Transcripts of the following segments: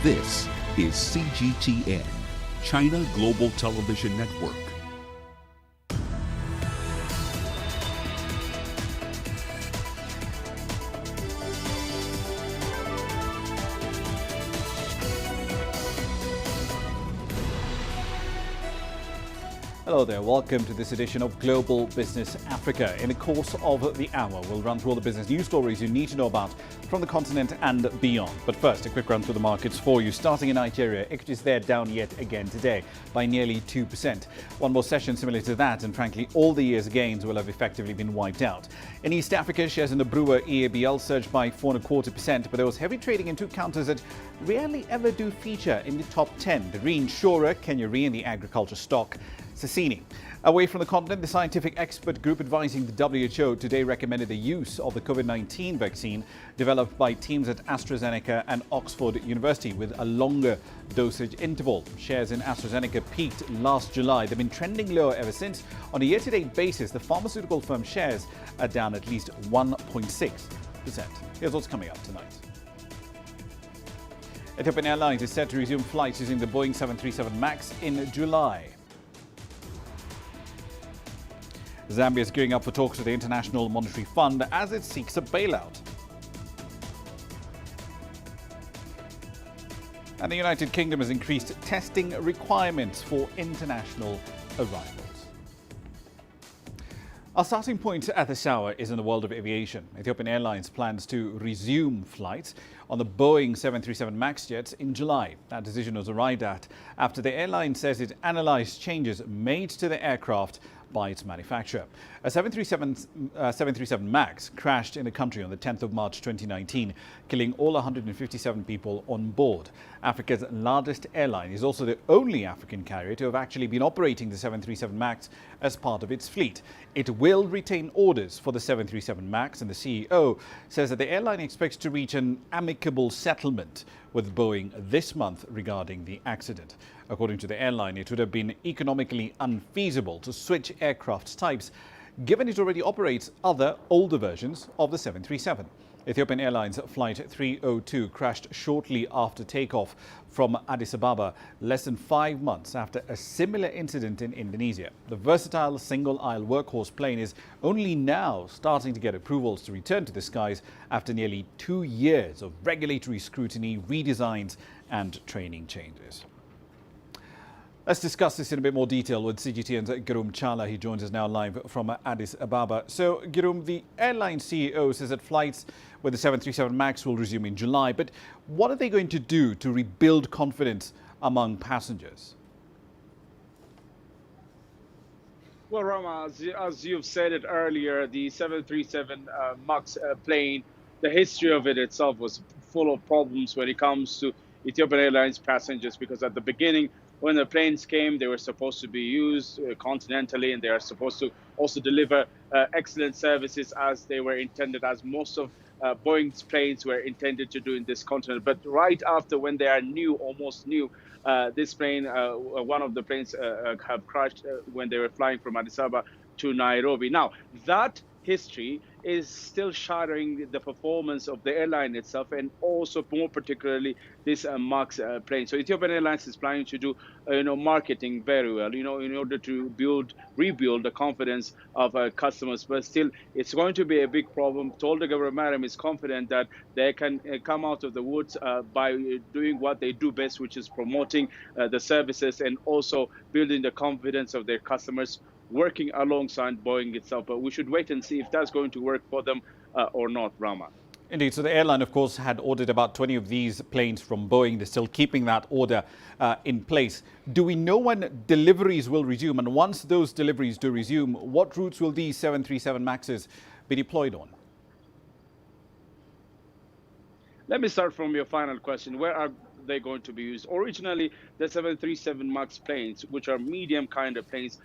This is CGTN, China Global Television Network. Hello there, welcome to this edition of Global Business Africa. In the course of the hour, we'll run through all the business news stories you need to know about from the continent and beyond. But first, a quick run through the markets for you. Starting in Nigeria, equities there down yet again today by nearly 2%. One more session similar to that, and frankly, all the year's gains will have effectively been wiped out. In East Africa, shares in the Brewer EABL surged by 4.25%, but there was heavy trading in two counters that rarely ever do feature in the top 10. The reinsurer, Kenya Re, and the agriculture stock, Sasini. Away from the continent, the scientific expert group advising the WHO today recommended the use of the COVID-19 vaccine developed by teams at AstraZeneca and Oxford University with a longer dosage interval. Shares in AstraZeneca peaked last July. They've been trending lower ever since. On a year-to-date basis, the pharmaceutical firm shares are down at least 1.6%. Here's what's coming up tonight. Ethiopian Airlines is set to resume flights using the Boeing 737 MAX in July. Zambia is gearing up for talks with the International Monetary Fund as it seeks a bailout. And the United Kingdom has increased testing requirements for international arrivals. Our starting point at this hour is in the world of aviation. Ethiopian Airlines plans to resume flights on the Boeing 737 MAX jets in July. That decision was arrived at after the airline says it analysed changes made to the aircraft by its manufacturer. A 737 MAX crashed in the country on the 10th of March 2019, killing all 157 people on board. Africa's largest airline is also the only African carrier to have actually been operating the 737 MAX as part of its fleet. It will retain orders for the 737 MAX, and the CEO says that the airline expects to reach an amicable settlement with Boeing this month regarding the accident. According to the airline, it would have been economically unfeasible to switch aircraft types, given it already operates other older versions of the 737. Ethiopian Airlines Flight 302 crashed shortly after takeoff from Addis Ababa, less than 5 months after a similar incident in Indonesia. The versatile single-aisle workhorse plane is only now starting to get approvals to return to the skies after nearly 2 years of regulatory scrutiny, redesigns and training changes. Let's discuss this in a bit more detail with CGTN's Girum Chala. He joins us now live from Addis Ababa. So, Girum, the airline CEO says that flights with the 737 MAX will resume in July. But what are they going to do to rebuild confidence among passengers? Well, Rama, as you've said it earlier, the 737 MAX plane, the history of it itself was full of problems when it comes to Ethiopian Airlines passengers, because at the beginning, when the planes came, they were supposed to be used continentally, and they are supposed to also deliver excellent services as they were intended, as most of Boeing's planes were intended to do in this continent. But right after, when they are new, almost new, this plane, one of the planes have crashed when they were flying from Addis Ababa to Nairobi. Now, that history is still shattering the performance of the airline itself, and also more particularly this MAX plane. So Ethiopian Airlines is planning to do, marketing very well, in order to rebuild the confidence of customers. But still, it's going to be a big problem. Tolga Gabramaram is confident that they can come out of the woods by doing what they do best, which is promoting the services and also building the confidence of their customers, working alongside Boeing itself. But we should wait and see if that's going to work for them or not, Rama. Indeed. So the airline, of course, had ordered about 20 of these planes from Boeing. They're still keeping that order in place. Do we know when deliveries will resume? And once those deliveries do resume, what routes will these 737 MAXs be deployed on? Let me start from your final question. Where are they going to be used? Originally, the 737 MAX planes, which are medium kind of planes,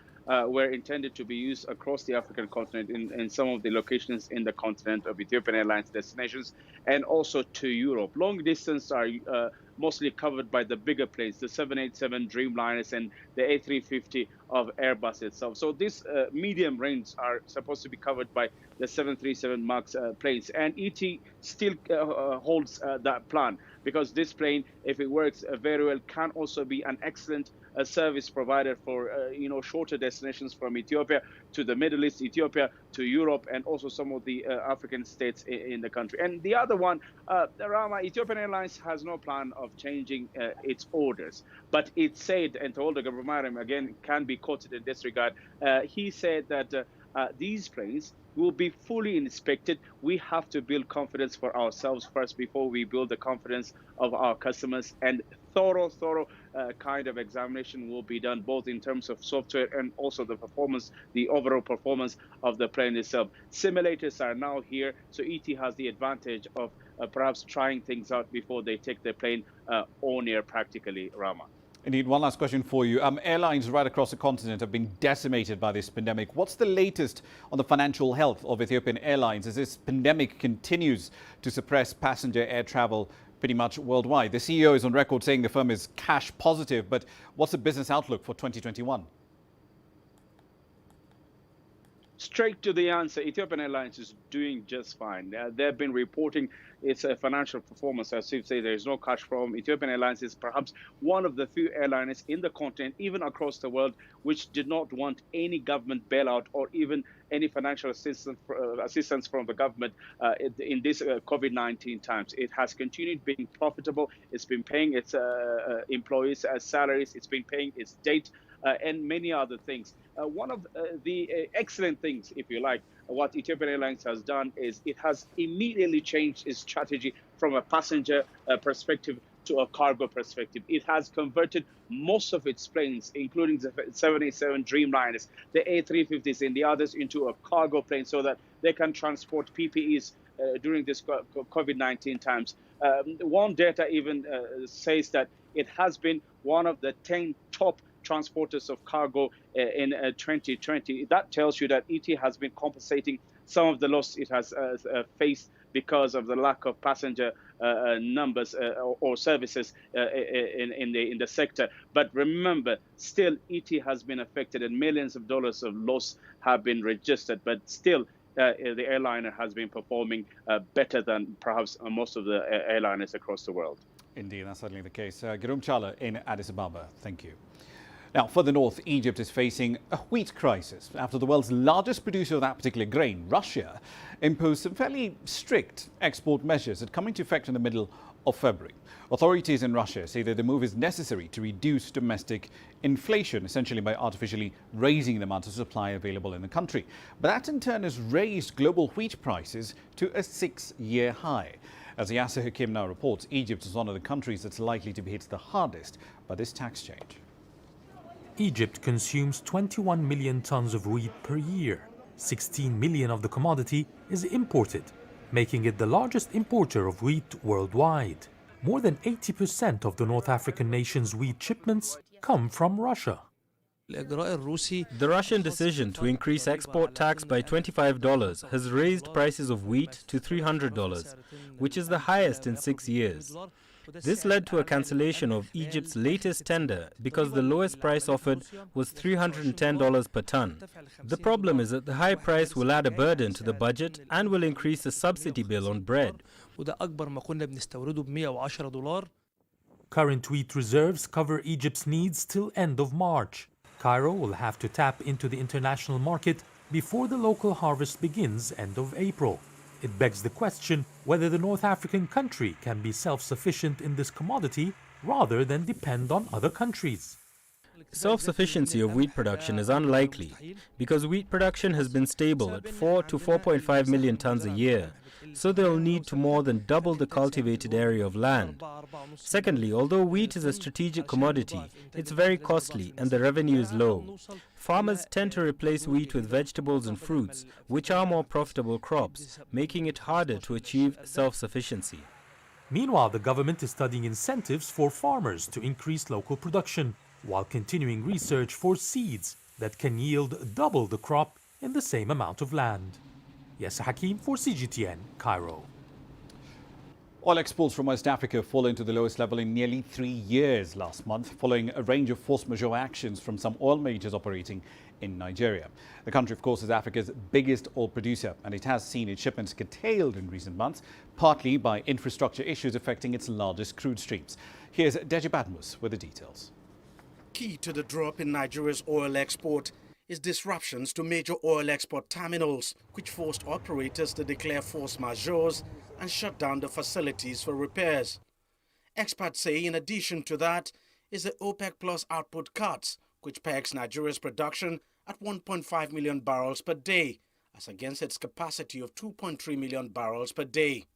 were intended to be used across the African continent in some of the locations in the continent of Ethiopian Airlines destinations, and also to Europe. Long distance are mostly covered by the bigger planes, the 787 Dreamliners and the A350 of Airbus itself. So these medium range are supposed to be covered by the 737 MAX planes. And ET still holds that plan, because this plane, if it works very well, can also be an excellent service provider for shorter destinations from Ethiopia to the Middle East, Ethiopia to Europe, and also some of the African states in the country. And the other one, Ramah, Ethiopian Airlines has no plan of changing its orders, but it said, and Tolga Gabriel again can be quoted in this regard, he said that these planes will be fully inspected. We have to build confidence for ourselves first before we build the confidence of our customers, and thorough kind of examination will be done, both in terms of software and also the performance, the overall performance of the plane itself. Simulators are now here, so ET has the advantage of perhaps trying things out before they take the plane on air practically, Rama. Indeed, one last question for you. Airlines right across the continent have been decimated by this pandemic. What's the latest on the financial health of Ethiopian Airlines as this pandemic continues to suppress passenger air travel pretty much worldwide? The CEO is on record saying the firm is cash positive, but what's the business outlook for 2021? Straight to the answer, Ethiopian Airlines is doing just fine. They've been reporting its financial performance. As you say, there is no cash problem. Ethiopian Airlines is perhaps one of the few airlines in the continent, even across the world, which did not want any government bailout or even any financial assistance from the government in this COVID-19 times. It has continued being profitable. It's been paying its employees salaries. It's been paying its debt. And many other things. One of the excellent things, if you like, what Ethiopian Airlines has done is it has immediately changed its strategy from a passenger perspective to a cargo perspective. It has converted most of its planes, including the 787 Dreamliners, the A350s and the others, into a cargo plane so that they can transport PPEs during this COVID-19 times. One data even says that it has been one of the 10 top transporters of cargo in 2020. That tells you that ET has been compensating some of the loss it has faced because of the lack of passenger numbers or services in the sector. But remember, still ET has been affected and millions of dollars of loss have been registered. But still, the airliner has been performing better than perhaps most of the airliners across the world. Indeed, that's certainly the case. Girum Chala in Addis Ababa. Thank you. Now, further north, Egypt is facing a wheat crisis after the world's largest producer of that particular grain, Russia, imposed some fairly strict export measures that come into effect in the middle of February. Authorities in Russia say that the move is necessary to reduce domestic inflation, essentially by artificially raising the amount of supply available in the country. But that in turn has raised global wheat prices to a 6-year high. As the Yasser Hakim now reports, Egypt is one of the countries that's likely to be hit the hardest by this tax change. Egypt consumes 21 million tons of wheat per year. 16 million of the commodity is imported, making it the largest importer of wheat worldwide. More than 80% of the North African nation's wheat shipments come from Russia. The Russian decision to increase export tax by $25 has raised prices of wheat to $300, which is the highest in 6 years. This led to a cancellation of Egypt's latest tender because the lowest price offered was $310 per ton. The problem is that the high price will add a burden to the budget and will increase the subsidy bill on bread. Current wheat reserves cover Egypt's needs till end of March. Cairo will have to tap into the international market before the local harvest begins end of April. It begs the question whether the North African country can be self-sufficient in this commodity rather than depend on other countries. Self-sufficiency of wheat production is unlikely because wheat production has been stable at 4 to 4.5 million tons a year, so they'll need to more than double the cultivated area of land. Secondly, although wheat is a strategic commodity, it's very costly and the revenue is low. Farmers tend to replace wheat with vegetables and fruits, which are more profitable crops, making it harder to achieve self-sufficiency. Meanwhile, the government is studying incentives for farmers to increase local production, while continuing research for seeds that can yield double the crop in the same amount of land. Yasser Hakim for CGTN, Cairo. Oil exports from West Africa fall into the lowest level in nearly 3 years last month, following a range of force majeure actions from some oil majors operating in Nigeria. The country, of course, is Africa's biggest oil producer, and it has seen its shipments curtailed in recent months, partly by infrastructure issues affecting its largest crude streams. Here's Deji Badmus with the details. Key to the drop in Nigeria's oil export is disruptions to major oil export terminals, which forced operators to declare force majeures and shut down the facilities for repairs. Experts say in addition to that is the OPEC Plus output cuts, which pegs Nigeria's production at 1.5 million barrels per day, as against its capacity of 2.3 million barrels per day.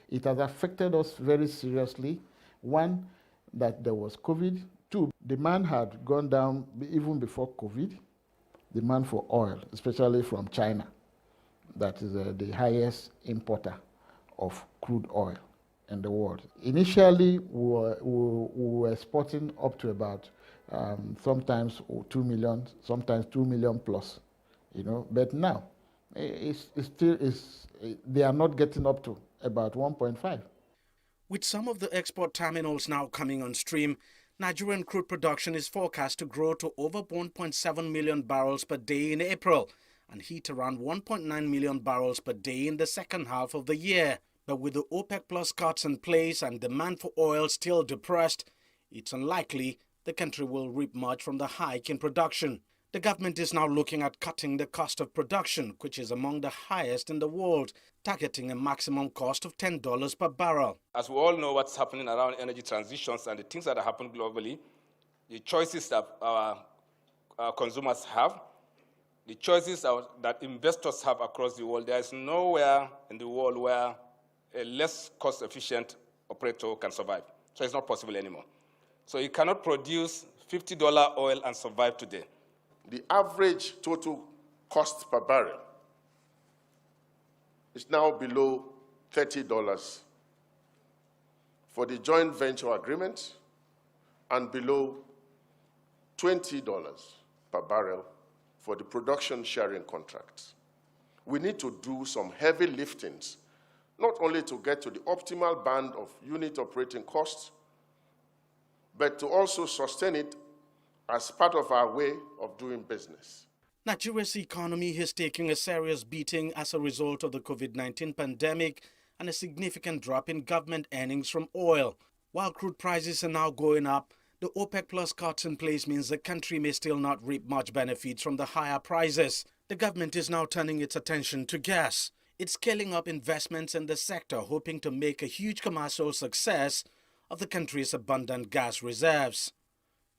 It has affected us very seriously. One, that there was COVID. Two, demand had gone down even before COVID. Demand for oil, especially from China, that is the highest importer of crude oil in the world. Initially, we were exporting up to about sometimes 2 million, sometimes 2 million plus, But now, they are not getting up to about 1.5. With some of the export terminals now coming on stream, Nigerian crude production is forecast to grow to over 1.7 million barrels per day in April and hit around 1.9 million barrels per day in the second half of the year. But with the OPEC Plus cuts in place and demand for oil still depressed, it's unlikely the country will reap much from the hike in production. The government is now looking at cutting the cost of production, which is among the highest in the world, targeting a maximum cost of $10 per barrel. As we all know what's happening around energy transitions and the things that happen globally, the choices that our consumers have, the choices that investors have across the world, there is nowhere in the world where a less cost-efficient operator can survive. So it's not possible anymore. So you cannot produce $50 oil and survive today. The average total cost per barrel is now below $30 for the joint venture agreement and below $20 per barrel for the production sharing contracts. We need to do some heavy liftings, not only to get to the optimal band of unit operating costs, but to also sustain it as part of our way of doing business. Nigeria's economy is taking a serious beating as a result of the COVID-19 pandemic and a significant drop in government earnings from oil. While crude prices are now going up, the OPEC Plus cuts in place means the country may still not reap much benefits from the higher prices. The government is now turning its attention to gas. It's scaling up investments in the sector, hoping to make a huge commercial success of the country's abundant gas reserves.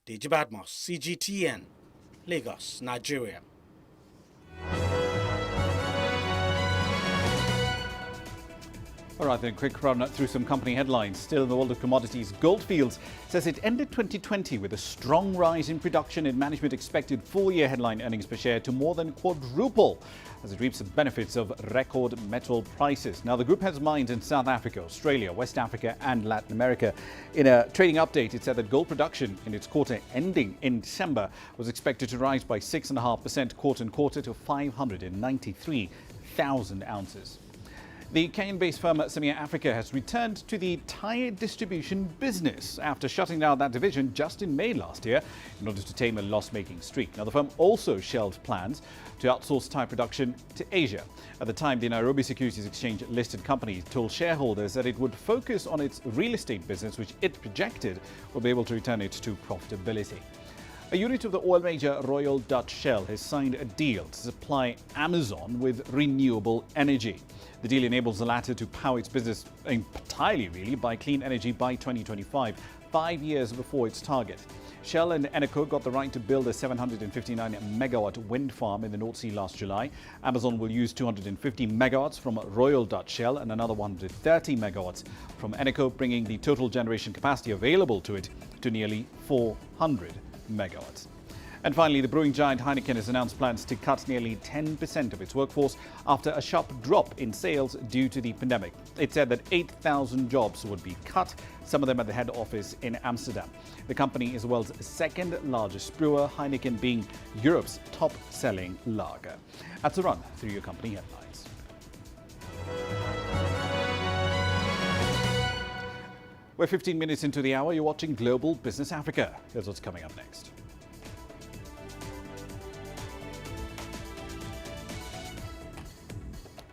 Deji Badmus, CGTN, Lagos, Nigeria. All right, then, a quick run through some company headlines. Still in the world of commodities, Goldfields says it ended 2020 with a strong rise in production, and management expected full-year headline earnings per share to more than quadruple as it reaps the benefits of record metal prices. Now, the group has mines in South Africa, Australia, West Africa and Latin America. In a trading update, it said that gold production in its quarter ending in December was expected to rise by 6.5% quarter-on-quarter to 593,000 ounces. The Kenyan-based firm Samia Africa has returned to the tyre distribution business after shutting down that division just in May last year in order to tame a loss-making streak. Now, the firm also shelved plans to outsource tyre production to Asia. At the time, the Nairobi Securities Exchange listed company told shareholders that it would focus on its real estate business, which it projected would be able to return it to profitability. A unit of the oil major Royal Dutch Shell has signed a deal to supply Amazon with renewable energy. The deal enables the latter to power its business entirely, really, by clean energy by 2025, 5 years before its target. Shell and Eneco got the right to build a 759-megawatt wind farm in the North Sea last July. Amazon will use 250 megawatts from Royal Dutch Shell and another 130 megawatts from Eneco, bringing the total generation capacity available to it to nearly 400 megawatts. And finally, the brewing giant Heineken has announced plans to cut nearly 10% of its workforce after a sharp drop in sales due to the pandemic. It said that 8,000 jobs would be cut, some of them at the head office in Amsterdam. The company is the world's second largest brewer, Heineken being Europe's top-selling lager. That's a run through your company headlines. We're 15 minutes into the hour. You're watching Global Business Africa. Here's what's coming up next.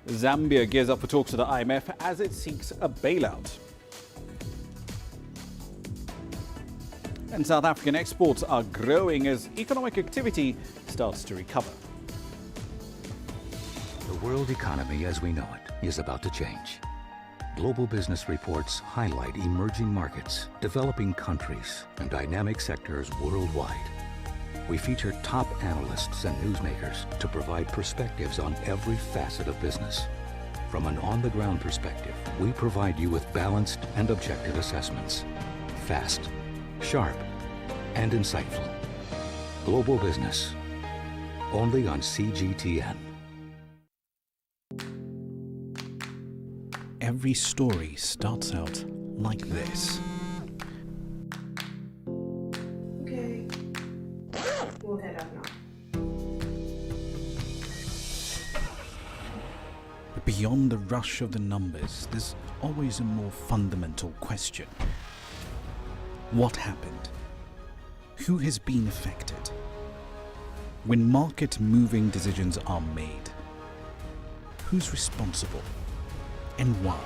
Zambia gears up for talks with the IMF as it seeks a bailout. And South African exports are growing as economic activity starts to recover. The world economy as we know it is about to change. Global business reports highlight emerging markets, developing countries, and dynamic sectors worldwide. We feature top analysts and newsmakers to provide perspectives on every facet of business. From an on-the-ground perspective, we provide you with balanced and objective assessments. Fast, sharp, and insightful. Global Business, only on CGTN. Every story starts out like this. Okay, we'll head up now. But beyond the rush of the numbers, there's always a more fundamental question. What happened? Who has been affected? When market-moving decisions are made, who's responsible? And why?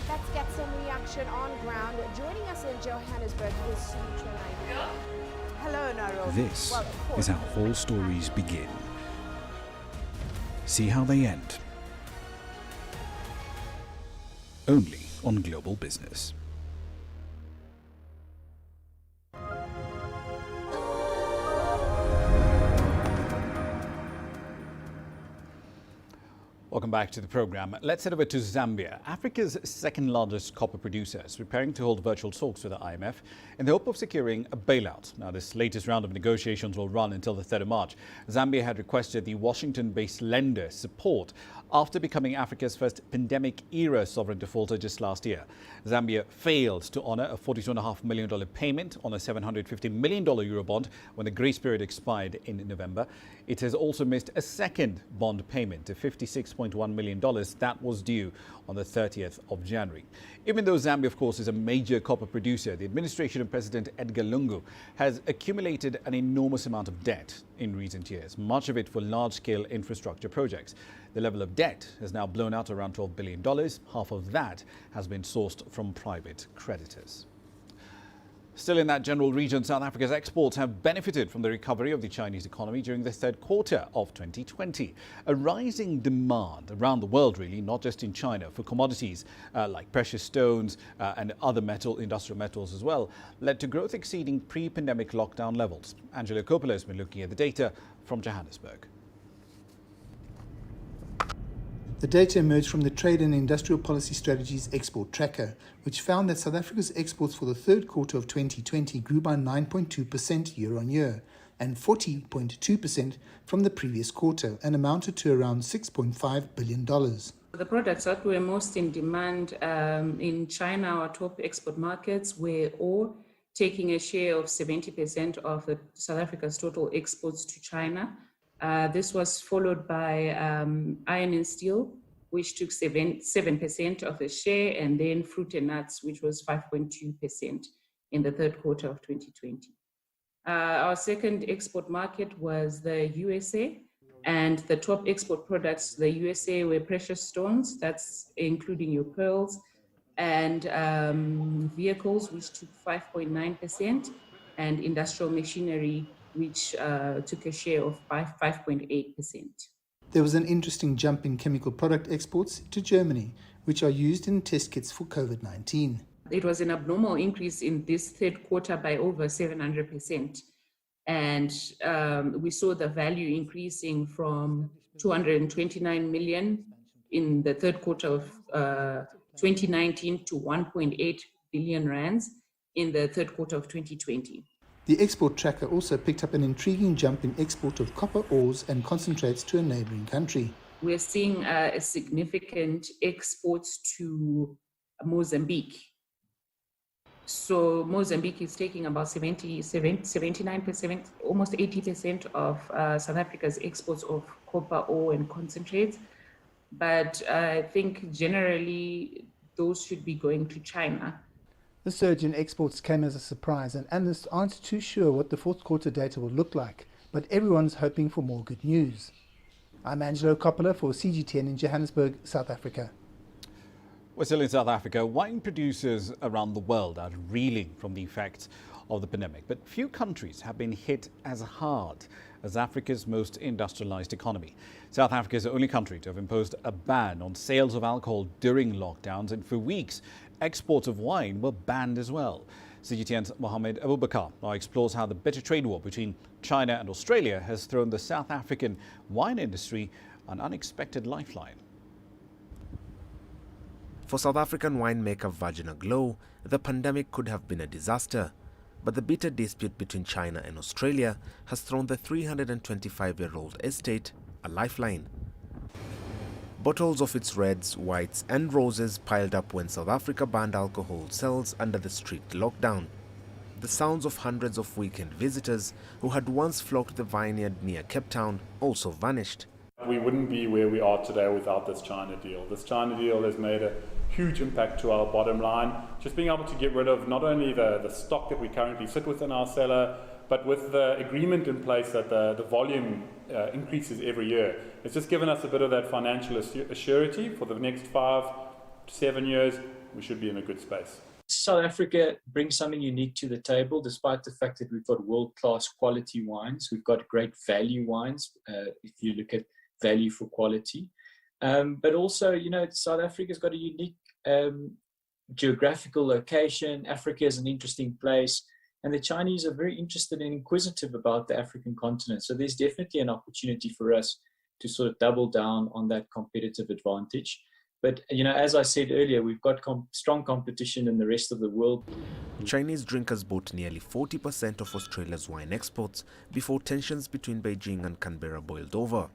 Let's get some reaction on ground. Joining us in Johannesburg is Sutra. Hello, Nairobi. This is how all stories begin. See how they end. Only on Global Business. Welcome back to the program. Let's head over to Zambia. Africa's second largest copper producer is preparing to hold virtual talks with the IMF in the hope of securing a bailout. Now, this latest round of negotiations will run until the 3rd of March. Zambia had requested the Washington-based lender support after becoming Africa's first pandemic-era sovereign defaulter just last year. Zambia failed to honour a $42.5 million payment on a $750 million Eurobond when the grace period expired in November. It has also missed a second bond payment of $56.1 million that was due on the 30th of January. Even though Zambia, of course, is a major copper producer, the administration of President Edgar Lungu has accumulated an enormous amount of debt in recent years, much of it for large-scale infrastructure projects. The level of debt has now blown out around $12 billion. Half of that has been sourced from private creditors. Still in that general region, South Africa's exports have benefited from the recovery of the Chinese economy during the 3rd quarter of 2020. A rising demand around the world, really, not just in China, for commodities like precious stones and other industrial metals as well, led to growth exceeding pre-pandemic lockdown levels. Angela Coppola has been looking at the data from Johannesburg. The data emerged from the Trade and Industrial Policy Strategies Export Tracker, which found that South Africa's exports for the 3rd quarter of 2020 grew by 9.2% year-on-year and 40.2% from the previous quarter and amounted to around $6.5 billion. The products that were most in demand in China, our top export markets, were ore, taking a share of 70% of South Africa's total exports to China. This was followed by iron and steel, which took 7% of the share, and then fruit and nuts, which was 5.2% in the 3rd quarter of 2020. Our second export market was the USA, and the top export products, the USA, were precious stones, that's including your pearls, and vehicles, which took 5.9%, and industrial machinery, which took a share of 5.8%. There was an interesting jump in chemical product exports to Germany, which are used in test kits for COVID-19. It was an abnormal increase in this 3rd quarter by over 700%. And we saw the value increasing from 229 million in the 3rd quarter of 2019 to 1.8 billion rands in the 3rd quarter of 2020. The export tracker also picked up an intriguing jump in export of copper ores and concentrates to a neighboring country. We're seeing a significant exports to Mozambique. So Mozambique is taking about 79%, almost 80% of South Africa's exports of copper ore and concentrates. But I think generally those should be going to China. The surge in exports came as a surprise, and analysts aren't too sure what the fourth quarter data will look like, but everyone's hoping for more good news. I'm Angelo Coppola for CGTN in Johannesburg, South Africa. We're still in South Africa. Wine producers around the world are reeling from the effects of the pandemic, but few countries have been hit as hard as Africa's most industrialized economy. South Africa is the only country to have imposed a ban on sales of alcohol during lockdowns, and for weeks, exports of wine were banned as well. CGTN's Mohammed Abubakar now explores how the bitter trade war between China and Australia has thrown the South African wine industry an unexpected lifeline. For South African winemaker Virgin Aglo, the pandemic could have been a disaster. But the bitter dispute between China and Australia has thrown the 325-year-old estate a lifeline. Bottles of its reds, whites and roses piled up when South Africa banned alcohol sales under the strict lockdown. The sounds of hundreds of weekend visitors who had once flocked the vineyard near Cape Town also vanished. We wouldn't be where we are today without this China deal. This China deal has made a huge impact to our bottom line. Just being able to get rid of not only the stock that we currently sit with in our cellar, but with the agreement in place that the volume increases every year. It's just given us a bit of that financial assurity for the next 5 to 7 years. We should be in a good space. South Africa brings something unique to the table, despite the fact that we've got world-class quality wines. We've got great value wines, if you look at value for quality. But also, South Africa's got a unique geographical location. Africa is an interesting place, and the Chinese are very interested and inquisitive about the African continent. So there's definitely an opportunity for us to sort of double down on that competitive advantage. But, as I said earlier, we've got strong competition in the rest of the world. Chinese drinkers bought nearly 40% of Australia's wine exports before tensions between Beijing and Canberra boiled over.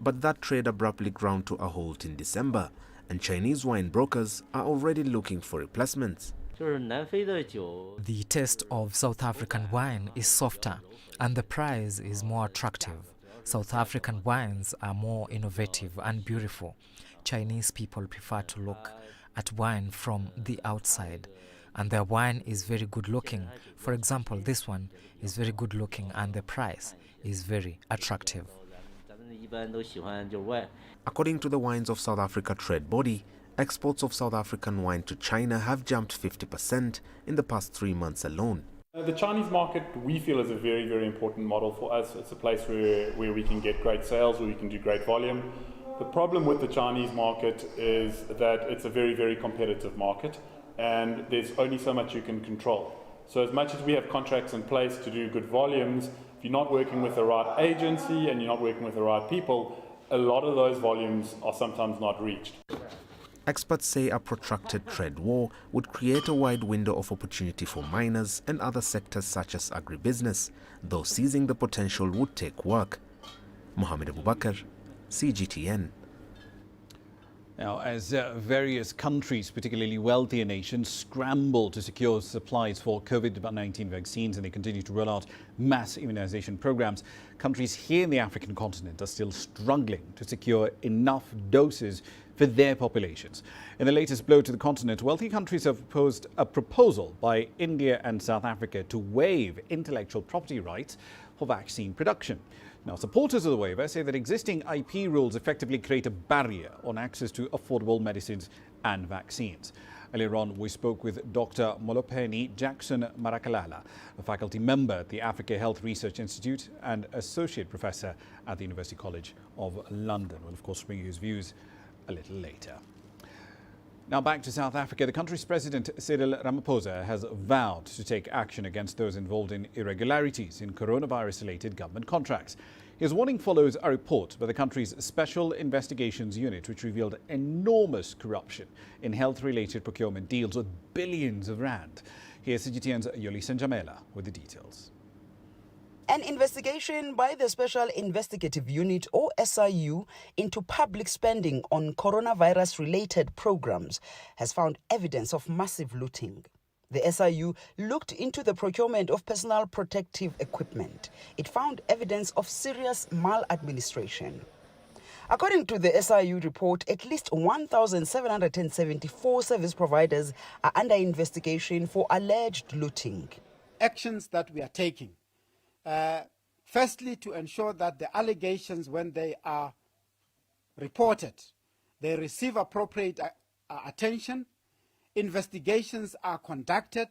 But that trade abruptly ground to a halt in December, and Chinese wine brokers are already looking for replacements. The taste of South African wine is softer and the price is more attractive. South African wines are more innovative and beautiful. Chinese people prefer to look at wine from the outside, and their wine is very good looking. For example, this one is very good looking and the price is very attractive. According to the Wines of South Africa trade body, exports of South African wine to China have jumped 50% in the past 3 months alone. The Chinese market, we feel, is a very, very important model for us. It's a place where we can get great sales, where we can do great volume. The problem with the Chinese market is that it's a very, very competitive market, and there's only so much you can control. So as much as we have contracts in place to do good volumes, if you're not working with the right agency and you're not working with the right people, a lot of those volumes are sometimes not reached. Experts say a protracted trade war would create a wide window of opportunity for miners and other sectors such as agribusiness, though seizing the potential would take work. Mohammed Abubakar, CGTN. Now, as various countries, particularly wealthier nations, scramble to secure supplies for COVID-19 vaccines and they continue to roll out mass immunization programs, countries here in the African continent are still struggling to secure enough doses for their populations. In the latest blow to the continent, wealthy countries have posed a proposal by India and South Africa to waive intellectual property rights for vaccine production. Now, supporters of the waiver say that existing IP rules effectively create a barrier on access to affordable medicines and vaccines. Earlier on, we spoke with Dr. Molopeni Jackson Marakalala, a faculty member at the Africa Health Research Institute and associate professor at the University College of London. We'll, of course, bring you his views a little later. Now back to South Africa. The country's president, Cyril Ramaphosa, has vowed to take action against those involved in irregularities in coronavirus-related government contracts. His warning follows a report by the country's Special Investigations Unit, which revealed enormous corruption in health-related procurement deals with billions of rand. Here's CGTN's Yolisa Njamela with the details. An investigation by the Special Investigative Unit, or SIU, into public spending on coronavirus-related programs has found evidence of massive looting. The SIU looked into the procurement of personal protective equipment. It found evidence of serious maladministration. According to the SIU report, at least 1,774 service providers are under investigation for alleged looting. Actions that we are taking. Firstly, to ensure that the allegations, when they are reported, they receive appropriate attention, investigations are conducted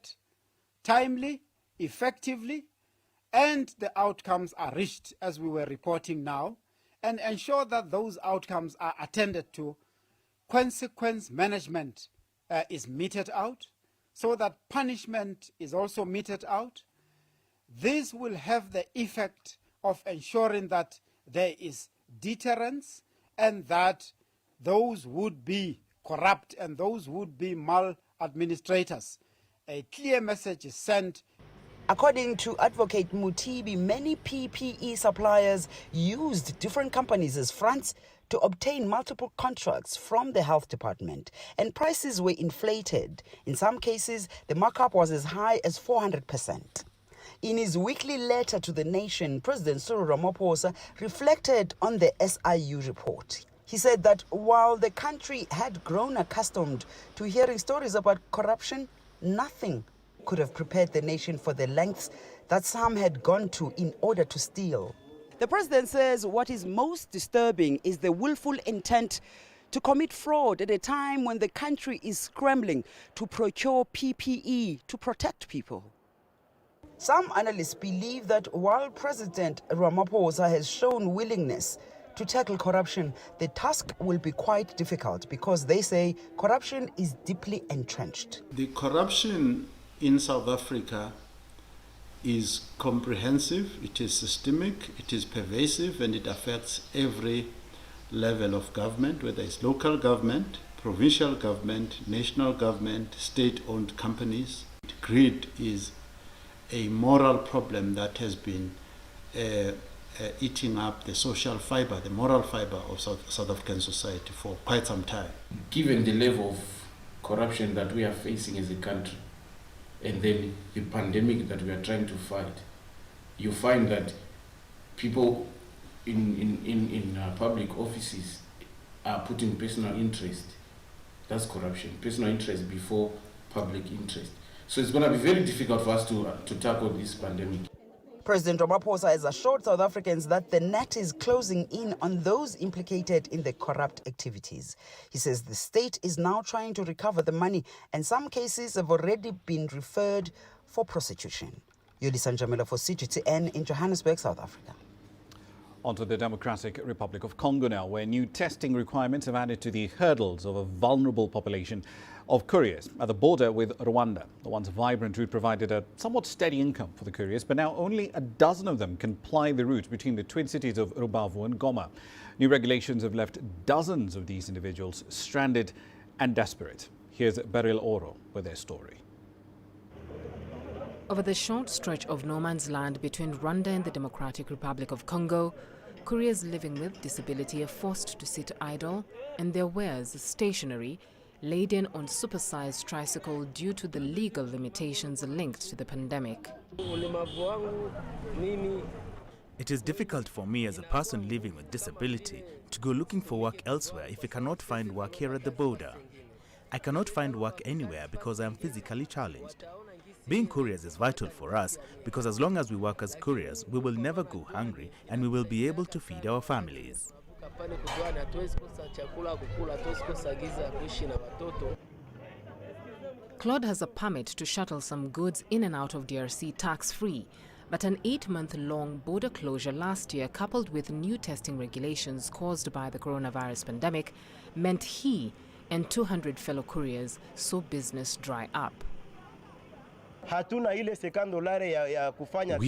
timely, effectively, and the outcomes are reached, as we were reporting now, and ensure that those outcomes are attended to. Consequence management is meted out, so that punishment is also meted out. This will have the effect of ensuring that there is deterrence and that those would be corrupt and those would be maladministrators. A clear message is sent. According to Advocate Mutibi, many PPE suppliers used different companies as fronts to obtain multiple contracts from the health department, and prices were inflated. In some cases, the markup was as high as 400%. In his weekly letter to the nation, President Cyril Ramaphosa reflected on the SIU report. He said that while the country had grown accustomed to hearing stories about corruption, nothing could have prepared the nation for the lengths that some had gone to in order to steal. The president says what is most disturbing is the willful intent to commit fraud at a time when the country is scrambling to procure PPE to protect people. Some analysts believe that while President Ramaphosa has shown willingness to tackle corruption, the task will be quite difficult because they say corruption is deeply entrenched. The corruption in South Africa is comprehensive, it is systemic, it is pervasive, and it affects every level of government, whether it's local government, provincial government, national government, state-owned companies. Greed is a moral problem that has been eating up the social fiber, the moral fiber of South African society for quite some time. Given the level of corruption that we are facing as a country, and then the pandemic that we are trying to fight, you find that people in public offices are putting personal interest. That's corruption. Personal interest before public interest. So it's going to be very difficult for us to tackle this pandemic. President Ramaphosa has assured South Africans that the net is closing in on those implicated in the corrupt activities. He says the state is now trying to recover the money, and some cases have already been referred for prosecution. Yolisa Njamela for CGTN in Johannesburg, South Africa. On to the Democratic Republic of Congo now, where new testing requirements have added to the hurdles of a vulnerable population of couriers at the border with Rwanda. The once vibrant route provided a somewhat steady income for the couriers, but now only a dozen of them can ply the route between the twin cities of Rubavu and Goma. New regulations have left dozens of these individuals stranded and desperate. Here's Beryl Oro with their story. Over the short stretch of no man's land between Rwanda and the Democratic Republic of Congo, couriers living with disability are forced to sit idle and their wares stationary, laden on supersized tricycle due to the legal limitations linked to the pandemic. It is difficult for me as a person living with disability to go looking for work elsewhere if I cannot find work here at the border. I cannot find work anywhere because I am physically challenged. Being couriers is vital for us because as long as we work as couriers, we will never go hungry and we will be able to feed our families. Claude has a permit to shuttle some goods in and out of DRC tax-free, but an 8-month-long border closure last year, coupled with new testing regulations caused by the coronavirus pandemic, meant he and 200 fellow couriers saw business dry up. We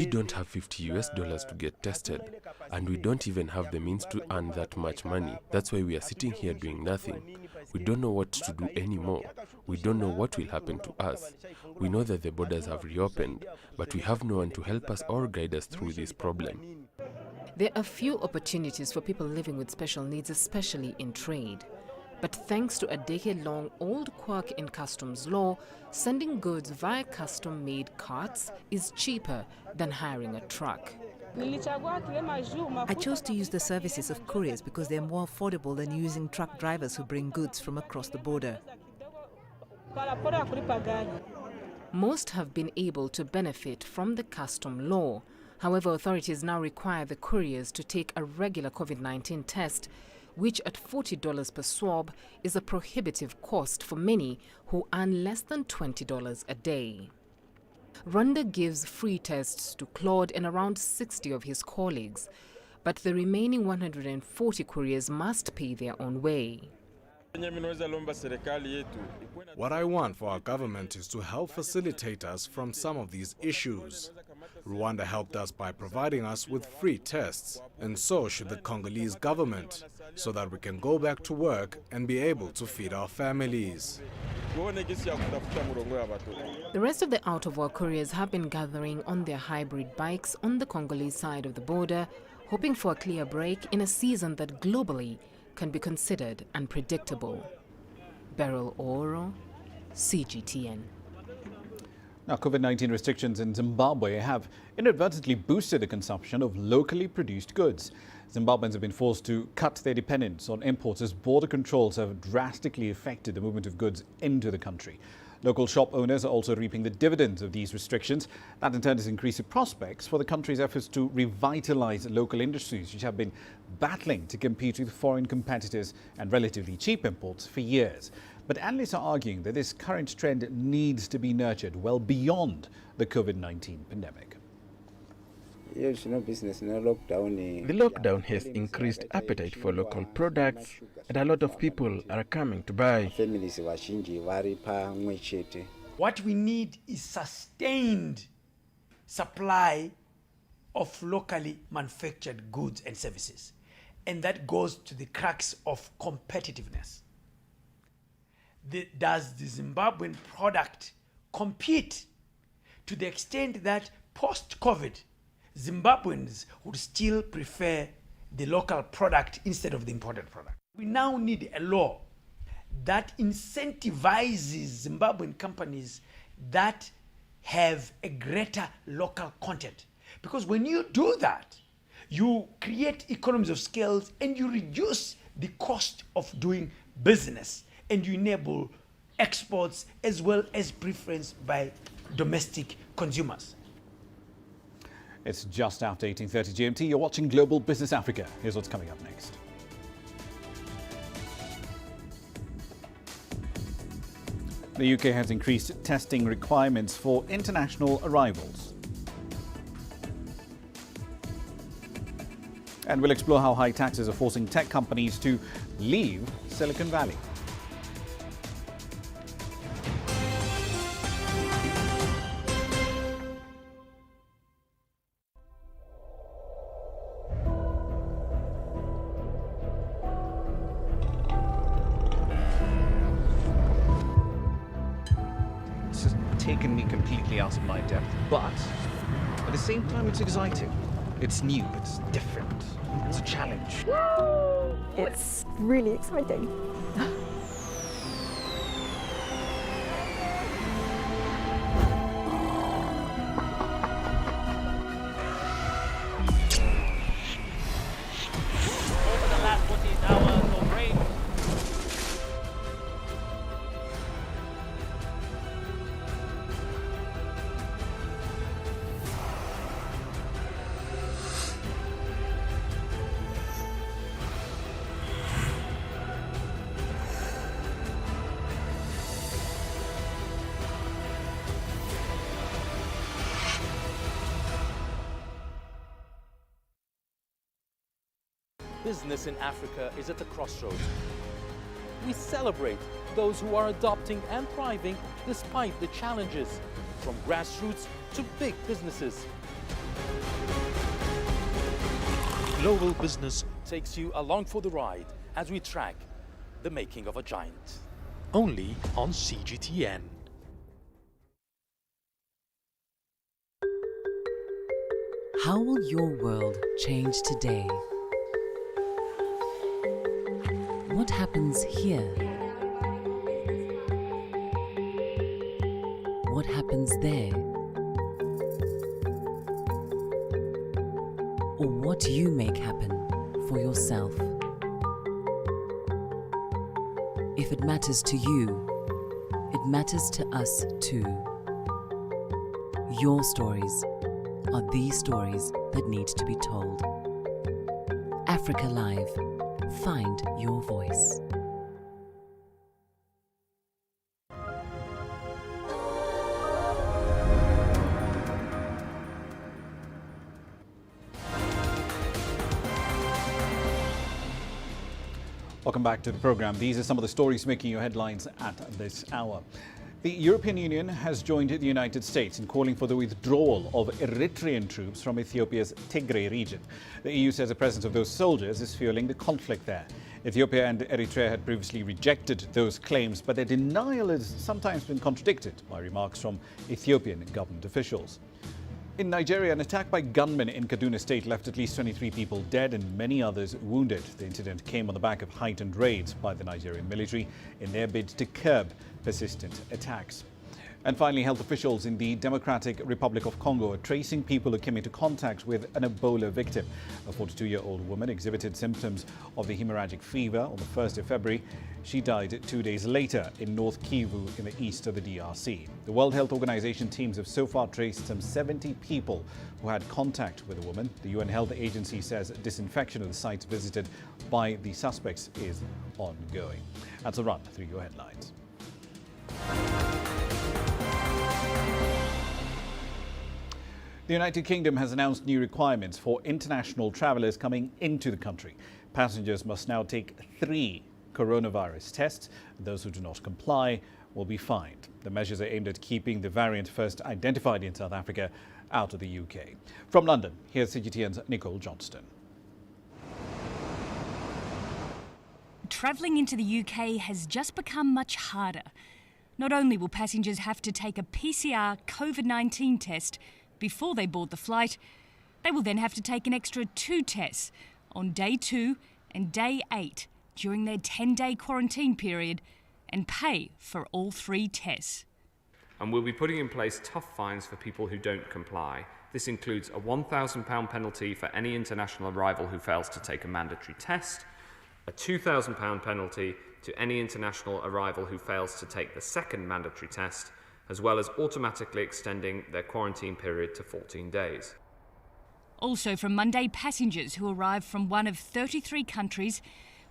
don't have $50 to get tested, and we don't even have the means to earn that much money. That's why we are sitting here doing nothing. We don't know what to do anymore. We don't know what will happen to us. We know that the borders have reopened, but we have no one to help us or guide us through this problem. There are few opportunities for people living with special needs, especially in trade. But thanks to a decade-long old quirk in customs law, sending goods via custom-made carts is cheaper than hiring a truck. I chose to use the services of couriers because they're more affordable than using truck drivers who bring goods from across the border. Most have been able to benefit from the custom law. However, authorities now require the couriers to take a regular COVID-19 test, which at $40 per swab is a prohibitive cost for many who earn less than $20 a day. Rwanda gives free tests to Claude and around 60 of his colleagues, but the remaining 140 couriers must pay their own way. What I want for our government is to help facilitate us from some of these issues. Rwanda helped us by providing us with free tests, and so should the Congolese government, so that we can go back to work and be able to feed our families. The rest of the out-of-work couriers have been gathering on their hybrid bikes on the Congolese side of the border, hoping for a clear break in a season that globally can be considered unpredictable. Beryl Oro, CGTN. Now, COVID-19 restrictions in Zimbabwe have inadvertently boosted the consumption of locally produced goods. Zimbabweans have been forced to cut their dependence on imports as border controls have drastically affected the movement of goods into the country. Local shop owners are also reaping the dividends of these restrictions. That in turn has increased the prospects for the country's efforts to revitalize local industries, which have been battling to compete with foreign competitors and relatively cheap imports for years. But analysts are arguing that this current trend needs to be nurtured well beyond the COVID-19 pandemic. The lockdown has increased appetite for local products, and a lot of people are coming to buy. What we need is sustained supply of locally manufactured goods and services, and that goes to the crux of competitiveness. Does the Zimbabwean product compete to the extent that post-COVID, Zimbabweans would still prefer the local product instead of the imported product? We now need a law that incentivizes Zimbabwean companies that have a greater local content. Because when you do that, you create economies of scale and you reduce the cost of doing business, and you enable exports as well as preference by domestic consumers. It's just after 18:30 GMT. You're watching Global Business Africa. Here's what's coming up next. The UK has increased testing requirements for international arrivals. And we'll explore how high taxes are forcing tech companies to leave Silicon Valley. Taken me completely out of my depth, but at the same time it's exciting. It's new, it's different, it's a challenge. It's really exciting. Business in Africa is at the crossroads. We celebrate those who are adopting and thriving despite the challenges, from grassroots to big businesses. Global Business takes you along for the ride as we track the making of a giant. Only on CGTN. How will your world change today? What happens here? What happens there? what you make happen for yourself. If it matters to you, it matters to us too. Your stories are the stories that need to be told. Africa Live. Find your voice. Welcome back to the program. These are some of the stories making your headlines at this hour. The European Union has joined the United States in calling for the withdrawal of Eritrean troops from Ethiopia's Tigray region. The EU says the presence of those soldiers is fueling the conflict there. Ethiopia and Eritrea had previously rejected those claims, but their denial has sometimes been contradicted by remarks from Ethiopian government officials. In Nigeria, an attack by gunmen in Kaduna State left at least 23 people dead and many others wounded. The incident came on the back of heightened raids by the Nigerian military in their bid to curb persistent attacks. And finally, health officials in the Democratic Republic of Congo are tracing people who came into contact with an Ebola victim. A 42-year-old woman exhibited symptoms of the hemorrhagic fever on the 1st of February. She died 2 days later in North Kivu in the east of the DRC. The World Health Organization teams have so far traced some 70 people who had contact with the woman. The UN Health Agency says disinfection of the sites visited by the suspects is ongoing. That's a run through your headlines. The United Kingdom has announced new requirements for international travellers coming into the country. Passengers must now take 3 coronavirus tests. Those who do not comply will be fined. The measures are aimed at keeping the variant first identified in South Africa out of the UK. From London, here's CGTN's Nicole Johnston. Travelling into the UK has just become much harder. Not only will passengers have to take a PCR COVID-19 test before they board the flight, they will then have to take an extra 2 tests on day 2 and day 8 during their 10-day quarantine period and pay for all 3 tests. And we'll be putting in place tough fines for people who don't comply. This includes a £1,000 penalty for any international arrival who fails to take a mandatory test, a £2,000 penalty to any international arrival who fails to take the second mandatory test, as well as automatically extending their quarantine period to 14 days. Also from Monday, passengers who arrive from one of 33 countries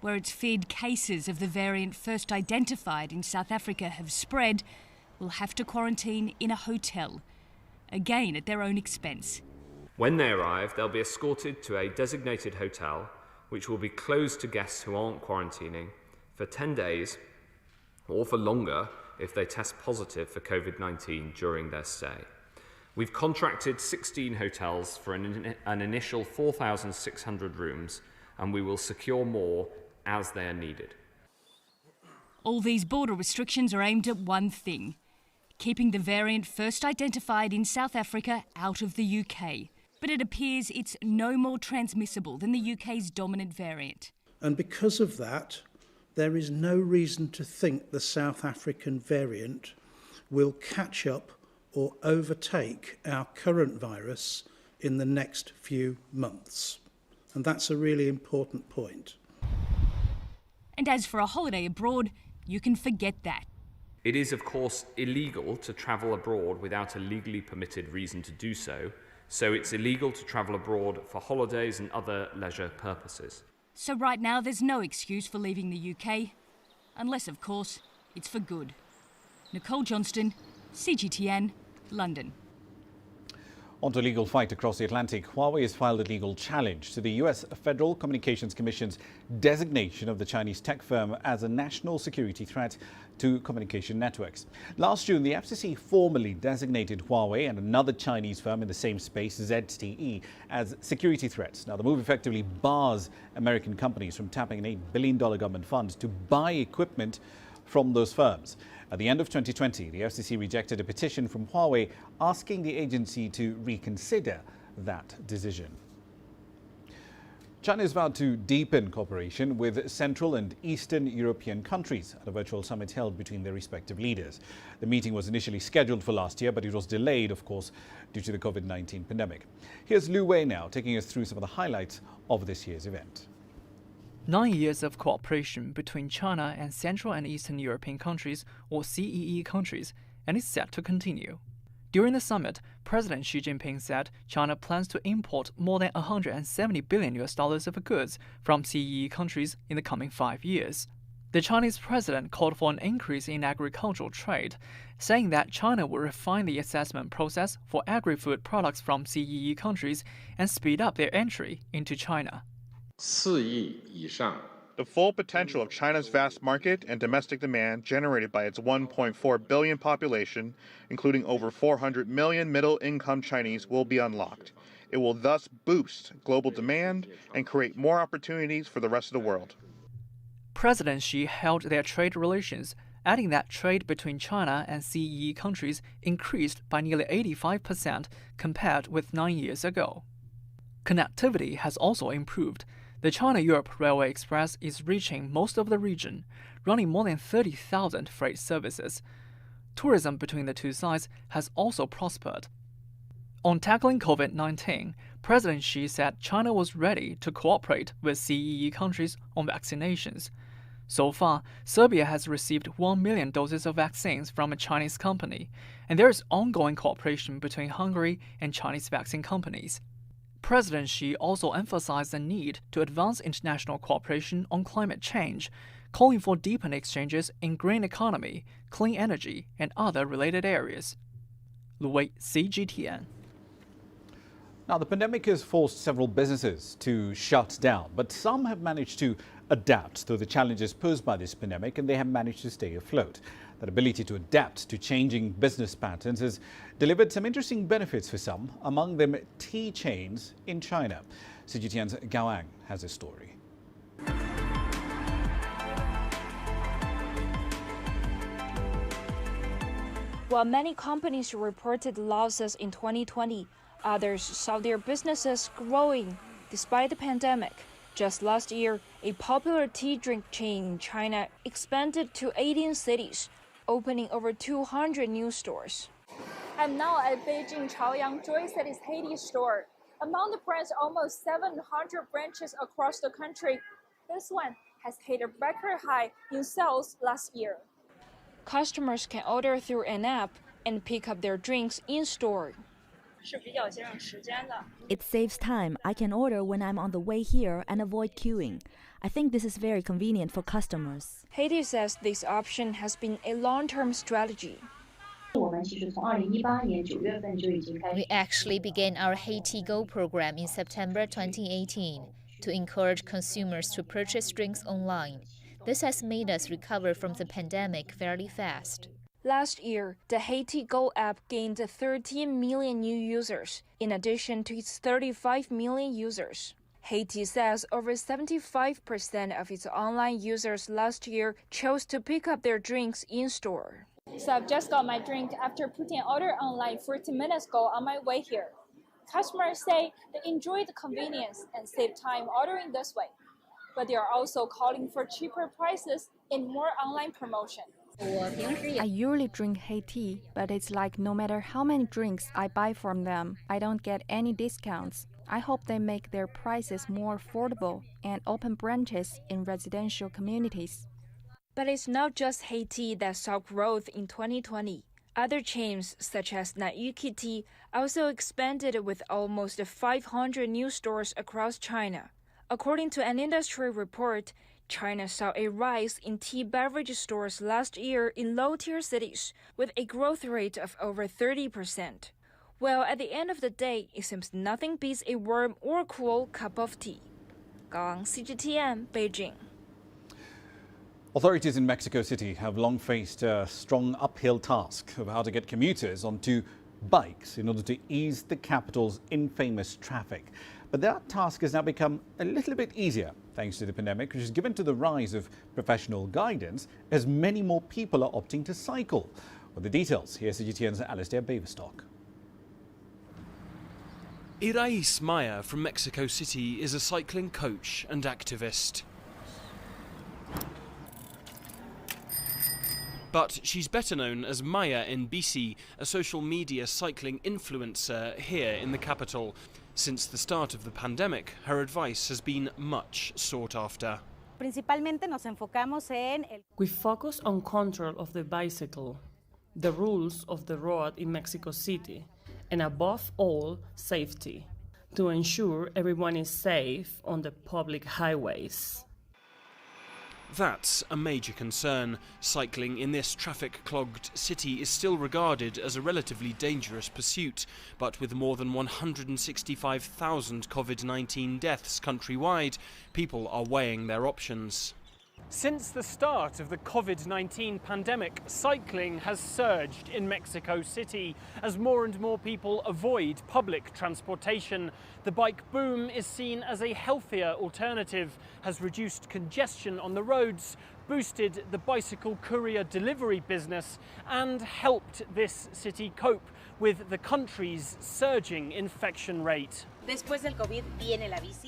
where it's feared cases of the variant first identified in South Africa have spread will have to quarantine in a hotel, again at their own expense. When they arrive, they'll be escorted to a designated hotel, which will be closed to guests who aren't quarantining for 10 days or for longer if they test positive for COVID-19 during their stay. We've contracted 16 hotels for an initial 4,600 rooms, and we will secure more as they are needed. All these border restrictions are aimed at one thing: keeping the variant first identified in South Africa out of the UK. But it appears it's no more transmissible than the UK's dominant variant. And because of that, there is no reason to think the South African variant will catch up or overtake our current virus in the next few months. And that's a really important point. And as for a holiday abroad, you can forget that. It is, of course, illegal to travel abroad without a legally permitted reason to do so, so it's illegal to travel abroad for holidays and other leisure purposes. So right now there's no excuse for leaving the UK, unless, of course, it's for good. Nicole Johnston, CGTN, London. On to a legal fight across the Atlantic. Huawei has filed a legal challenge to the US Federal Communications Commission's designation of the Chinese tech firm as a national security threat to communication networks. Last June, the FCC formally designated Huawei and another Chinese firm in the same space, ZTE, as security threats. Now, the move effectively bars American companies from tapping an $8 billion government fund to buy equipment from those firms. At the end of 2020, the FCC rejected a petition from Huawei asking the agency to reconsider that decision. China is vowed to deepen cooperation with Central and Eastern European countries at a virtual summit held between their respective leaders. The meeting was initially scheduled for last year, but it was delayed, of course, due to the COVID-19 pandemic. Here's Lu Wei now, taking us through some of the highlights of this year's event. 9 years of cooperation between China and Central and Eastern European countries, or CEE countries, and is set to continue. During the summit, President Xi Jinping said China plans to import more than $170 billion of goods from CEE countries in the coming 5 years. The Chinese president called for an increase in agricultural trade, saying that China will refine the assessment process for agri-food products from CEE countries and speed up their entry into China. The full potential of China's vast market and domestic demand generated by its 1.4 billion population, including over 400 million middle-income Chinese, will be unlocked. It will thus boost global demand and create more opportunities for the rest of the world. President Xi held their trade relations, adding that trade between China and CEE countries increased by nearly 85% compared with 9 years ago. Connectivity has also improved. The China-Europe Railway Express is reaching most of the region, running more than 30,000 freight services. Tourism between the two sides has also prospered. On tackling COVID-19, President Xi said China was ready to cooperate with CEE countries on vaccinations. So far, Serbia has received 1 million doses of vaccines from a Chinese company, and there is ongoing cooperation between Hungary and Chinese vaccine companies. President Xi also emphasized the need to advance international cooperation on climate change, calling for deepened exchanges in green economy, clean energy, and other related areas. Lu Wei, CGTN. Now, the pandemic has forced several businesses to shut down, but some have managed to adapt to the challenges posed by this pandemic, and they have managed to stay afloat. That ability to adapt to changing business patterns has delivered some interesting benefits for some, among them tea chains in China. CGTN's Gao Ang has a story. While many companies reported losses in 2020, others saw their businesses growing despite the pandemic. Just last year, a popular tea drink chain in China expanded to 18 cities, opening over 200 new stores. I'm now at Beijing Chaoyang Joy City's Haiti store. Among the brand's almost 700 branches across the country, this one has hit a record high in sales last year. Customers can order through an app and pick up their drinks in-store. It saves time. I can order when I'm on the way here and avoid queuing. I think this is very convenient for customers. Haiti says this option has been a long-term strategy. We actually began our Haiti Go program in September 2018 to encourage consumers to purchase drinks online. This has made us recover from the pandemic fairly fast. Last year, the Haiti Go app gained 13 million new users, in addition to its 35 million users. Haiti says over 75% of its online users last year chose to pick up their drinks in-store. So I've just got my drink after putting an order online 40 minutes ago on my way here. Customers say they enjoy the convenience and save time ordering this way. But they are also calling for cheaper prices and more online promotion. I usually drink Haiti, but it's like no matter how many drinks I buy from them, I don't get any discounts. I hope they make their prices more affordable and open branches in residential communities. But it's not just Haiti that saw growth in 2020. Other chains, such as Nairobi Tea, also expanded with almost 500 new stores across China. According to an industry report, China saw a rise in tea beverage stores last year in low-tier cities, with a growth rate of over 30%. Well, at the end of the day, it seems nothing beats a warm or cool cup of tea. Gao Ang, CGTN, Beijing. Authorities in Mexico City have long faced a strong uphill task of how to get commuters onto bikes in order to ease the capital's infamous traffic. But that task has now become a little bit easier thanks to the pandemic, which is given to the rise of professional guidance as many more people are opting to cycle. With the details, here's CGTN's Alistair Baverstock. Irais Maya from Mexico City is a cycling coach and activist. But she's better known as Maya in BC, a social media cycling influencer here in the capital. Since the start of the pandemic, her advice has been much sought after. We focus on control of the bicycle, the rules of the road in Mexico City, and above all, safety, to ensure everyone is safe on the public highways. That's a major concern. Cycling in this traffic-clogged city is still regarded as a relatively dangerous pursuit, but with more than 165,000 COVID-19 deaths countrywide, people are weighing their options. Since the start of the COVID-19 pandemic, cycling has surged in Mexico City as more and more people avoid public transportation. The bike boom is seen as a healthier alternative, has reduced congestion on the roads, boosted the bicycle courier delivery business, and helped this city cope with the country's surging infection rate.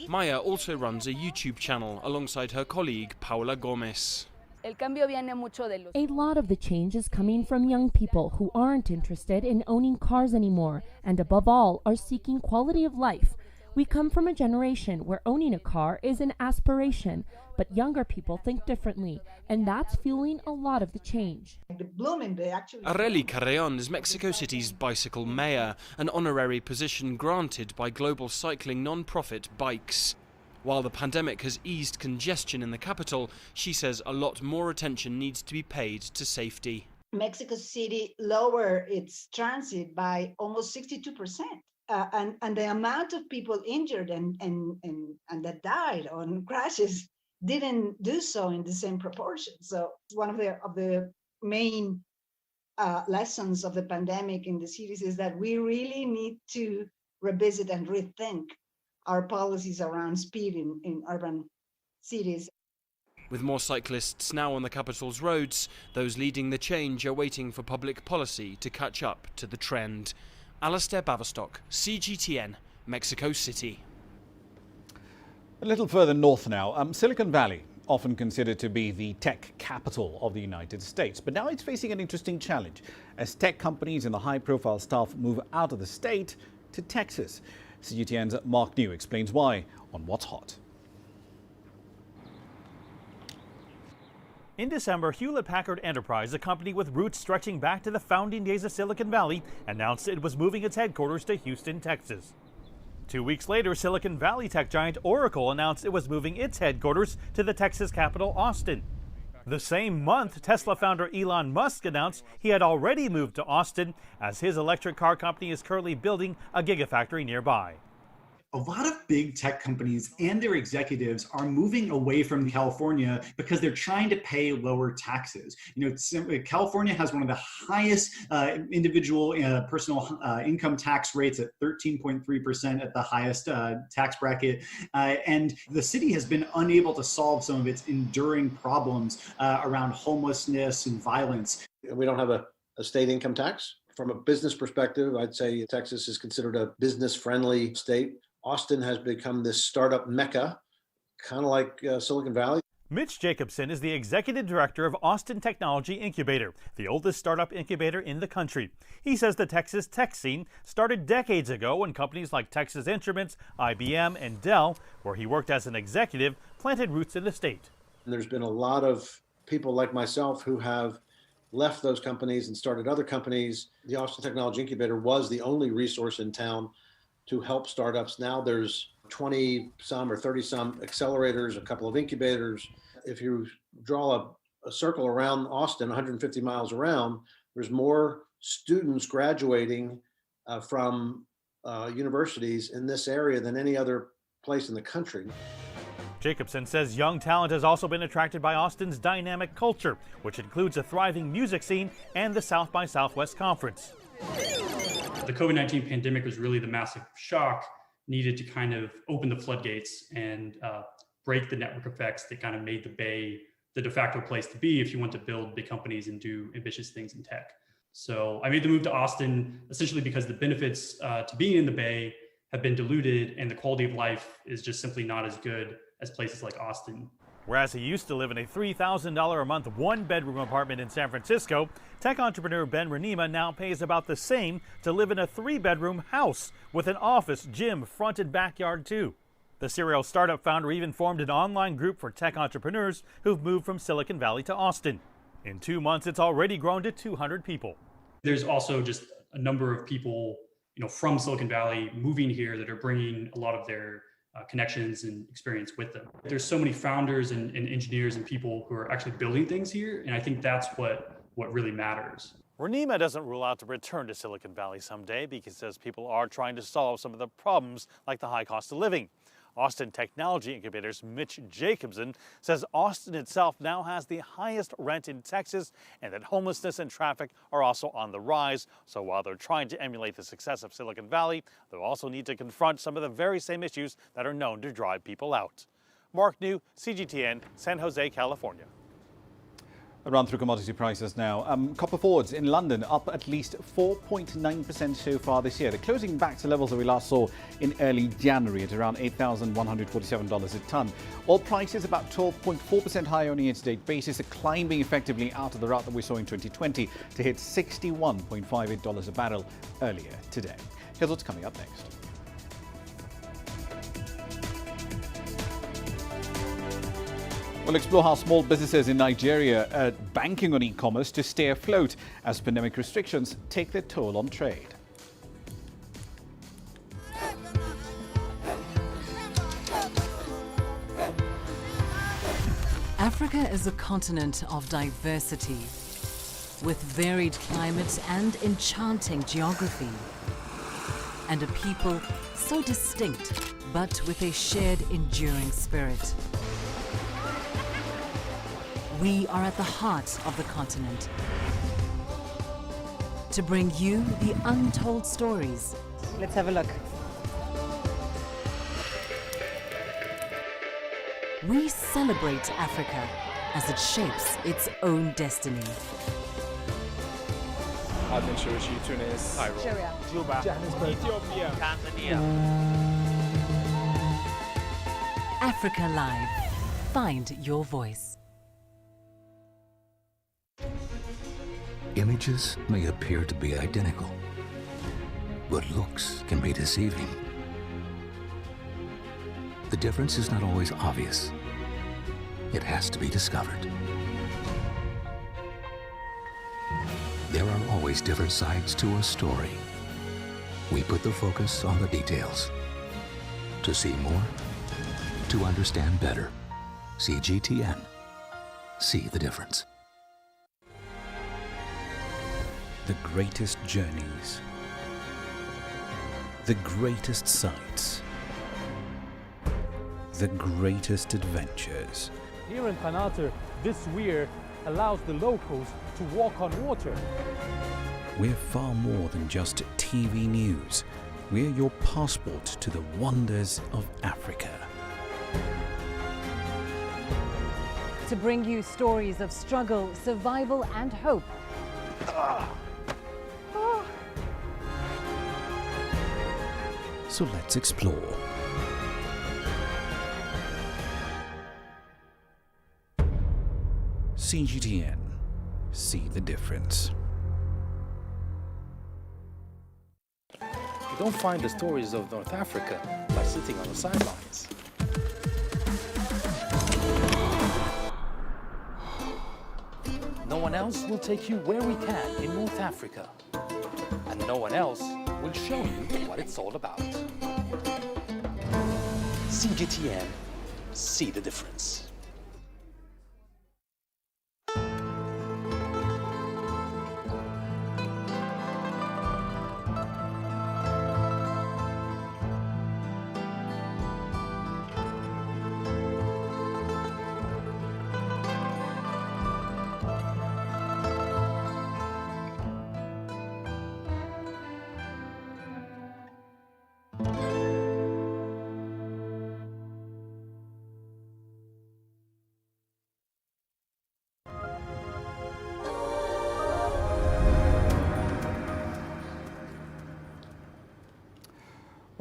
Maya also runs a YouTube channel alongside her colleague Paula Gomez. A lot of the change is coming from young people who aren't interested in owning cars anymore and above all are seeking quality of life. We come from a generation where owning a car is an aspiration, but younger people think differently, and that's fueling a lot of the change. Areli Carreon is Mexico City's bicycle mayor, an honorary position granted by global cycling non-profit Bikes. While the pandemic has eased congestion in the capital, she says a lot more attention needs to be paid to safety. Mexico City lowered its transit by almost 62%. And the amount of people injured and that died on crashes didn't do so in the same proportion. So one of the main lessons of the pandemic in the cities is that we really need to revisit and rethink our policies around speed in urban cities. With more cyclists now on the capital's roads, those leading the change are waiting for public policy to catch up to the trend. Alastair Baverstock, CGTN, Mexico City. A little further north now, Silicon Valley, often considered to be the tech capital of the United States. But now it's facing an interesting challenge as tech companies and the high-profile staff move out of the state to Texas. CGTN's Mark New explains why on What's Hot. In December, Hewlett-Packard Enterprise, a company with roots stretching back to the founding days of Silicon Valley, announced it was moving its headquarters to Houston, Texas. 2 weeks later, Silicon Valley tech giant Oracle announced it was moving its headquarters to the Texas capital, Austin. The same month, Tesla founder Elon Musk announced he had already moved to Austin, as his electric car company is currently building a gigafactory nearby. A lot of big tech companies and their executives are moving away from California because they're trying to pay lower taxes. California has one of the highest individual personal income tax rates at 13.3% at the highest tax bracket. And the city has been unable to solve some of its enduring problems around homelessness and violence. We don't have a state income tax. From a business perspective, I'd say Texas is considered a business-friendly state. Austin has become this startup mecca, kind of like Silicon Valley. Mitch Jacobson is the executive director of Austin Technology Incubator, the oldest startup incubator in the country. He says the Texas tech scene started decades ago when companies like Texas Instruments, IBM, and Dell, where he worked as an executive, planted roots in the state. And there's been a lot of people like myself who have left those companies and started other companies. The Austin Technology Incubator was the only resource in town to help startups. Now there's 20-some or 30-some accelerators, a couple of incubators. If you draw a circle around Austin, 150 miles around, there's more students graduating from universities in this area than any other place in the country. Jacobson says young talent has also been attracted by Austin's dynamic culture, which includes a thriving music scene and the South by Southwest Conference. The COVID-19 pandemic was really the massive shock needed to kind of open the floodgates and break the network effects that kind of made the Bay the de facto place to be if you want to build big companies and do ambitious things in tech. So I made the move to Austin essentially because the benefits to being in the Bay have been diluted, and the quality of life is just simply not as good as places like Austin. Whereas he used to live in a $3,000 a month one-bedroom apartment in San Francisco, tech entrepreneur Ben Renima now pays about the same to live in a 3-bedroom house with an office, gym, front and backyard too. The serial startup founder even formed an online group for tech entrepreneurs who've moved from Silicon Valley to Austin. In 2 months, it's already grown to 200 people. There's also just a number of people, from Silicon Valley moving here that are bringing a lot of their connections and experience with them. There's so many founders and engineers and people who are actually building things here, and I think that's what really matters. Renima doesn't rule out to return to Silicon Valley someday because he says people are trying to solve some of the problems like the high cost of living. Austin Technology Incubator's Mitch Jacobson says Austin itself now has the highest rent in Texas and that homelessness and traffic are also on the rise. So while they're trying to emulate the success of Silicon Valley, they'll also need to confront some of the very same issues that are known to drive people out. Mark New, CGTN, San Jose, California. A run through commodity prices now. Copper forwards in London up at least 4.9% so far this year. They're closing back to levels that we last saw in early January at around $8,147 a tonne. Oil prices about 12.4% higher on a year-to-date basis, climbing effectively out of the route that we saw in 2020 to hit $61.58 a barrel earlier today. Here's what's coming up next. We'll explore how small businesses in Nigeria are banking on e-commerce to stay afloat as pandemic restrictions take their toll on trade. Africa is a continent of diversity, with varied climate and enchanting geography, and a people so distinct, but with a shared enduring spirit. We are at the heart of the continent to bring you the untold stories. Let's have a look. We celebrate Africa as it shapes its own destiny. Aden, Tunis, Cairo, Juba, Johannesburg, Ethiopia, Tanzania. Africa Live. Find your voice. Images may appear to be identical, but looks can be deceiving. The difference is not always obvious. It has to be discovered. There are always different sides to a story. We put the focus on the details. To see more, to understand better. CGTN. See the difference. The greatest journeys, the greatest sights, the greatest adventures. Here in Qanater, this weir allows the locals to walk on water. We're far more than just TV news. We're your passport to the wonders of Africa. To bring you stories of struggle, survival and hope. So let's explore. CGTN. See the difference. You don't find the stories of North Africa by sitting on the sidelines. No one else will take you where we can in North Africa. And no one else will show you what it's all about. CGTN, see the difference.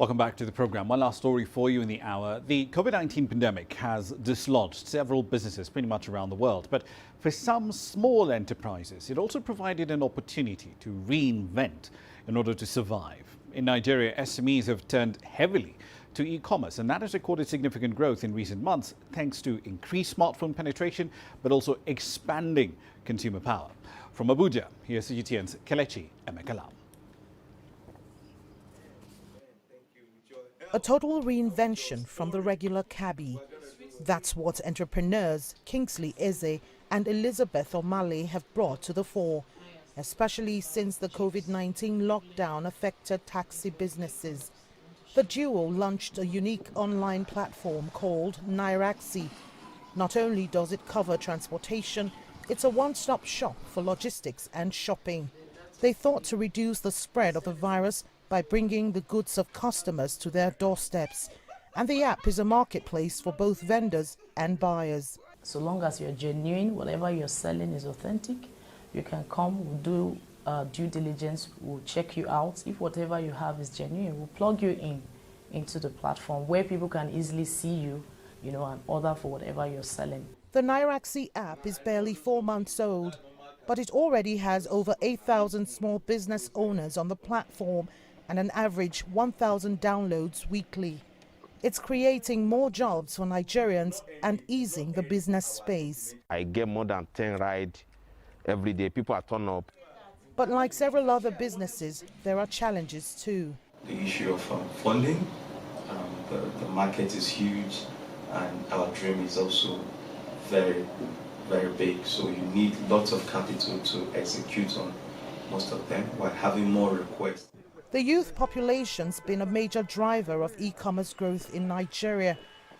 Welcome back to the program. One last story for you in the hour. The COVID-19 pandemic has dislodged several businesses pretty much around the world. But for some small enterprises, it also provided an opportunity to reinvent in order to survive. In Nigeria, SMEs have turned heavily to e-commerce, and that has recorded significant growth in recent months thanks to increased smartphone penetration, but also expanding consumer power. From Abuja, here's CGTN's Kelechi Emekalam. A total reinvention from the regular cabbie. That's what entrepreneurs Kingsley Eze and Elizabeth O'Malley have brought to the fore, especially since the COVID-19 lockdown affected taxi businesses. The duo launched a unique online platform called Nairaxi. Not only does it cover transportation, it's a one-stop shop for logistics and shopping. They thought to reduce the spread of the virus by bringing the goods of customers to their doorsteps. And the app is a marketplace for both vendors and buyers. So long as you're genuine, whatever you're selling is authentic, you can come, we'll do due diligence, we'll check you out. If whatever you have is genuine, we'll plug you into the platform where people can easily see you, and order for whatever you're selling. The Nairaxi app is barely 4 months old, but it already has over 8,000 small business owners on the platform and an average 1,000 downloads weekly. It's creating more jobs for Nigerians and easing the business space. I get more than 10 rides every day. People are turning up. But like several other businesses, there are challenges too. The issue of funding, the market is huge, and our dream is also very, very big. So you need lots of capital to execute on most of them while having more requests. The youth population's been a major driver of e-commerce growth in Nigeria.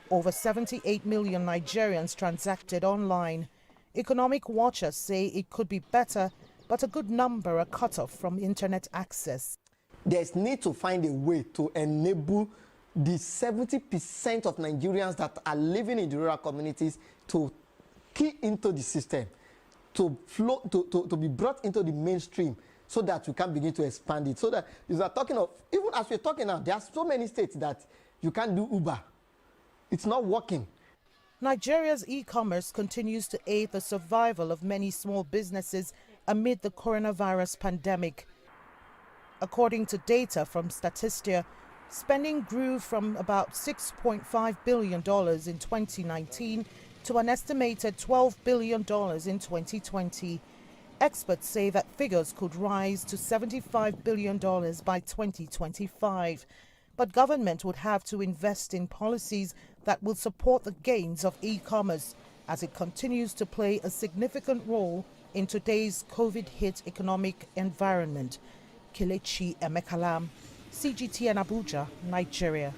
Over 78 million Nigerians transacted online. Economic watchers say it could be better, but a good number are cut off from internet access. There's need to find a way to enable the 70% of Nigerians that are living in the rural communities to key into the system, to flow, to be brought into the mainstream, so that we can begin to expand it. So that you are talking of, even as we're talking now, there are so many states that you can't do Uber. It's not working. Nigeria's e-commerce continues to aid the survival of many small businesses amid the coronavirus pandemic. According to data from Statista, spending grew from about $6.5 billion in 2019 to an estimated $12 billion in 2020. Experts say that figures could rise to $75 billion by 2025. But government would have to invest in policies that will support the gains of e-commerce as it continues to play a significant role in today's COVID-hit economic environment. Kelechi Emekalam, CGTN Abuja, Nigeria.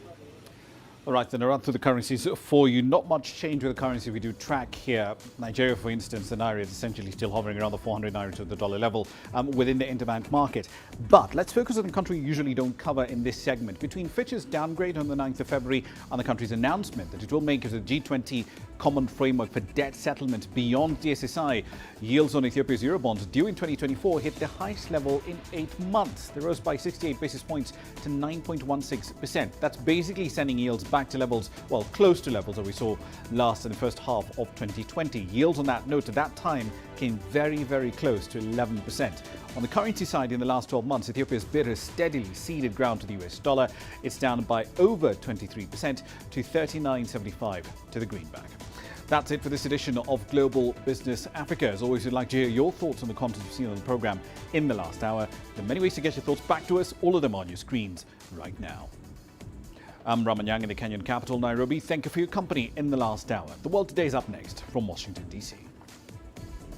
All right, then I'll run through the currencies for you. Not much change with the currency we do track here. Nigeria, for instance, the Naira is essentially still hovering around the 400 Naira to the dollar level within the interbank market. But let's focus on the country we usually don't cover in this segment. Between Fitch's downgrade on the 9th of February and the country's announcement that it will make it a G20 common framework for debt settlement beyond DSSI, yields on Ethiopia's Eurobonds due in 2024 hit the highest level in 8 months. They rose by 68 basis points to 9.16%. That's basically sending yields back to levels, well, close to levels that we saw last in the first half of 2020. Yields on that note at that time came very, very close to 11%. On the currency side, in the last 12 months, Ethiopia's birr has steadily ceded ground to the US dollar. It's down by over 23% to 39.75 to the greenback. That's it for this edition of Global Business Africa. As always, we'd like to hear your thoughts on the content you've seen on the program in the last hour. There are many ways to get your thoughts back to us, all of them on your screens right now. I'm Ramah Nyang in the Kenyan capital, Nairobi. Thank you for your company in the last hour. The World Today is up next from Washington, D.C.